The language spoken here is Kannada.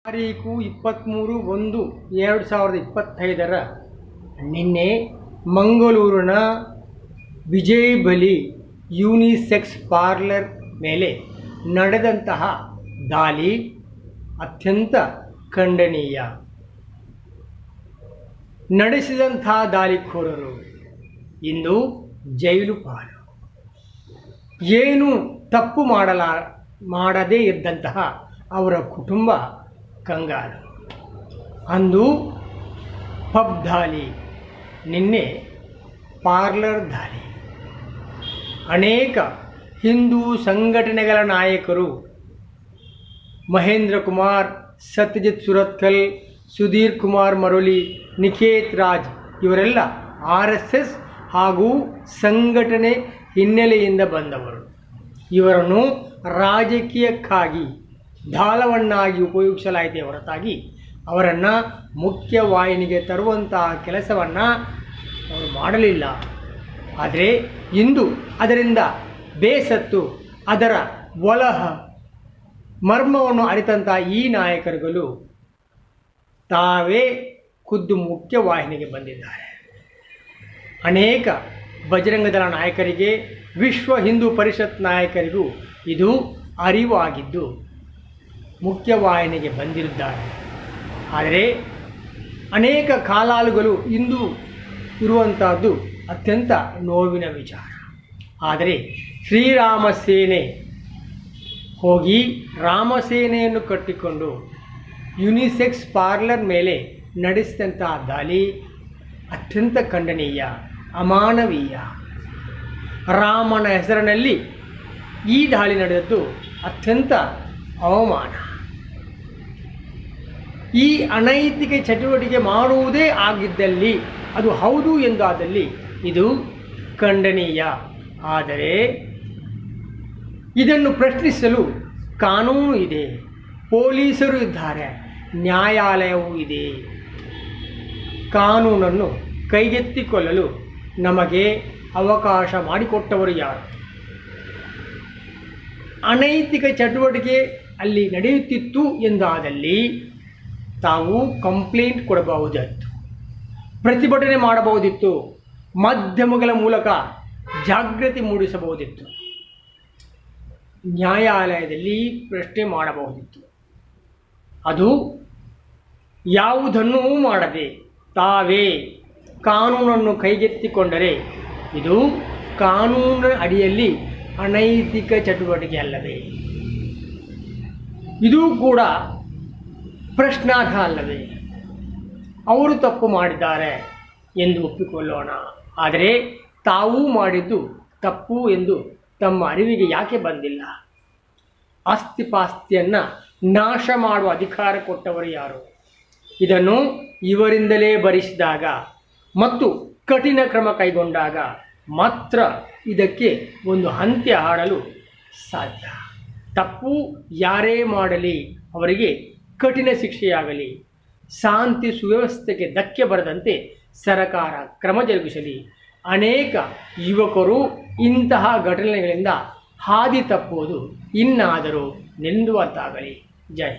ತಾರೀಕು 23/1/2025 ನಿನ್ನೆ ಮಂಗಳೂರಿನ ವಿಜಯ್ ಬಲಿ ಯೂನಿಸೆಕ್ಸ್ ಪಾರ್ಲರ್ ಮೇಲೆ ನಡೆದಂತಹ ದಾಳಿ ಅತ್ಯಂತ ಖಂಡನೀಯ. ನಡೆಸಿದಂತಹ ದಾಳಿಕೋರರು ಇಂದು ಜೈಲು ಪಾಲು. ಏನು ತಪ್ಪು ಮಾಡದೇ ಇದ್ದಂತಹ ಅವರ ಕುಟುಂಬ ಕಂಗಾಲು. ಅಂದು ಪಬ್ ದಾಳಿ, ನಿನ್ನೆ ಪಾರ್ಲರ್ ದಾಳಿ. ಅನೇಕ ಹಿಂದೂ ಸಂಘಟನೆಗಳ ನಾಯಕರು ಮಹೇಂದ್ರ ಕುಮಾರ್, ಸತ್ಯಜಿತ್ ಸುರತ್ಕಲ್, ಸುಧೀರ್ ಕುಮಾರ್ ಮರೋಲಿ, ನಿಖೇತ್ ರಾಜ್ ಇವರೆಲ್ಲ RSS ಹಾಗೂ ಸಂಘಟನೆ ಹಿನ್ನೆಲೆಯಿಂದ ಬಂದವರು. ಇವರನ್ನು ರಾಜಕೀಯಕ್ಕಾಗಿ ಢಾಲವನ್ನಾಗಿ ಉಪಯೋಗಿಸಲಾಯಿತೇ ಹೊರತಾಗಿ ಅವರನ್ನು ಮುಖ್ಯವಾಹಿನಿಗೆ ತರುವಂತಹ ಕೆಲಸವನ್ನು ಅವರು ಮಾಡಲಿಲ್ಲ. ಆದರೆ ಇಂದು ಅದರಿಂದ ಬೇಸತ್ತು ಅದರ ಒಳಹ ಮರ್ಮವನ್ನು ಅರಿತಂತಹ ಈ ನಾಯಕರುಗಳು ತಾವೇ ಖುದ್ದು ಮುಖ್ಯವಾಹಿನಿಗೆ ಬಂದಿದ್ದಾರೆ. ಅನೇಕ ಬಜರಂಗದಳ ನಾಯಕರಿಗೆ, ವಿಶ್ವ ಹಿಂದೂ ಪರಿಷತ್ ನಾಯಕರಿಗೂ ಇದು ಅರಿವಾಗಿದ್ದು ಮುಖ್ಯವಾಹಿನಿಗೆ ಬಂದಿರುತ್ತಾರೆ. ಆದರೆ ಅನೇಕ ಕಾಲಾಳುಗಳು ಇಂದು ಇರುವಂತಹದ್ದು ಅತ್ಯಂತ ನೋವಿನ ವಿಚಾರ. ಆದರೆ ಶ್ರೀರಾಮ ಸೇನೆ ಹೋಗಿ ರಾಮಸೇನೆಯನ್ನು ಕಟ್ಟಿಕೊಂಡು ಯುನಿಸೆಕ್ಸ್ ಪಾರ್ಲರ್ ಮೇಲೆ ನಡೆಸಿದಂತಹ ದಾಳಿ ಅತ್ಯಂತ ಖಂಡನೀಯ, ಅಮಾನವೀಯ. ರಾಮನ ಹೆಸರಿನಲ್ಲಿ ಈ ದಾಳಿ ನಡೆದದ್ದು ಅತ್ಯಂತ ಅವಮಾನ. ಈ ಅನೈತಿಕ ಚಟುವಟಿಕೆ ಮಾಡುವುದೇ ಆಗಿದ್ದಲ್ಲಿ, ಅದು ಹೌದು ಎಂದಾದಲ್ಲಿ ಇದು ಖಂಡನೀಯ. ಆದರೆ ಇದನ್ನು ಪ್ರಶ್ನಿಸಲು ಕಾನೂನು ಇದೆ, ಪೊಲೀಸರು ಇದ್ದಾರೆ, ನ್ಯಾಯಾಲಯವೂ ಇದೆ. ಕಾನೂನನ್ನು ಕೈಗೆತ್ತಿಕೊಳ್ಳಲು ನಮಗೆ ಅವಕಾಶ ಮಾಡಿಕೊಟ್ಟವರು ಯಾರು? ಅನೈತಿಕ ಚಟುವಟಿಕೆ ಅಲ್ಲಿ ನಡೆಯುತ್ತಿತ್ತು ಎಂದಾದಲ್ಲಿ ತಾವು ಕಂಪ್ಲೇಂಟ್ ಕೊಡಬಹುದಿತ್ತು, ಪ್ರತಿಭಟನೆ ಮಾಡಬಹುದಿತ್ತು, ಮಾಧ್ಯಮಗಳ ಮೂಲಕ ಜಾಗೃತಿ ಮೂಡಿಸಬಹುದಿತ್ತು, ನ್ಯಾಯಾಲಯದಲ್ಲಿ ಪ್ರಶ್ನೆ ಮಾಡಬಹುದಿತ್ತು. ಅದು ಯಾವುದನ್ನೂ ಮಾಡದೆ ತಾವೇ ಕಾನೂನನ್ನು ಕೈಗೆತ್ತಿಕೊಂಡರೆ ಇದು ಕಾನೂನಿನ ಅಡಿಯಲ್ಲಿ ಅನೈತಿಕ ಚಟುವಟಿಕೆ ಅಲ್ಲವೇ? ಇದು ಕೂಡ ಪ್ರಶ್ನಾರ್ಹ ಅಲ್ಲವೇ? ಅವರು ತಪ್ಪು ಮಾಡಿದ್ದಾರೆ ಎಂದು ಒಪ್ಪಿಕೊಳ್ಳೋಣ. ಆದರೆ ತಾವೂ ಮಾಡಿದ್ದು ತಪ್ಪು ಎಂದು ತಮ್ಮ ಅರಿವಿಗೆ ಯಾಕೆ ಬಂದಿಲ್ಲ? ಆಸ್ತಿಪಾಸ್ತಿಯನ್ನು ನಾಶ ಮಾಡುವ ಅಧಿಕಾರ ಕೊಟ್ಟವರು ಯಾರು? ಇದನ್ನು ಇವರಿಂದಲೇ ಭರಿಸಿದಾಗ ಮತ್ತು ಕಠಿಣ ಕ್ರಮ ಕೈಗೊಂಡಾಗ ಮಾತ್ರ ಇದಕ್ಕೆ ಒಂದು ಅಂತ್ಯ ಹಾಡಲು ಸಾಧ್ಯ. ತಪ್ಪು ಯಾರೇ ಮಾಡಲಿ ಅವರಿಗೆ ಕಠಿಣ ಶಿಕ್ಷೆಯಾಗಲಿ, ಶಾಂತಿ ಸುವ್ಯವಸ್ಥೆಗೆ ಧಕ್ಕೆ ಬರದಂತೆ ಸರಕಾರ ಕ್ರಮ ಜರುಗಿಸಲಿ. ಅನೇಕ ಯುವಕರು ಇಂತಹ ಘಟನೆಗಳಿಂದ ಹಾದಿ ತಪ್ಪುವುದು ಇನ್ನಾದರೂ ನಿಲ್ಲುವಂತಾಗಲಿ. ಜೈ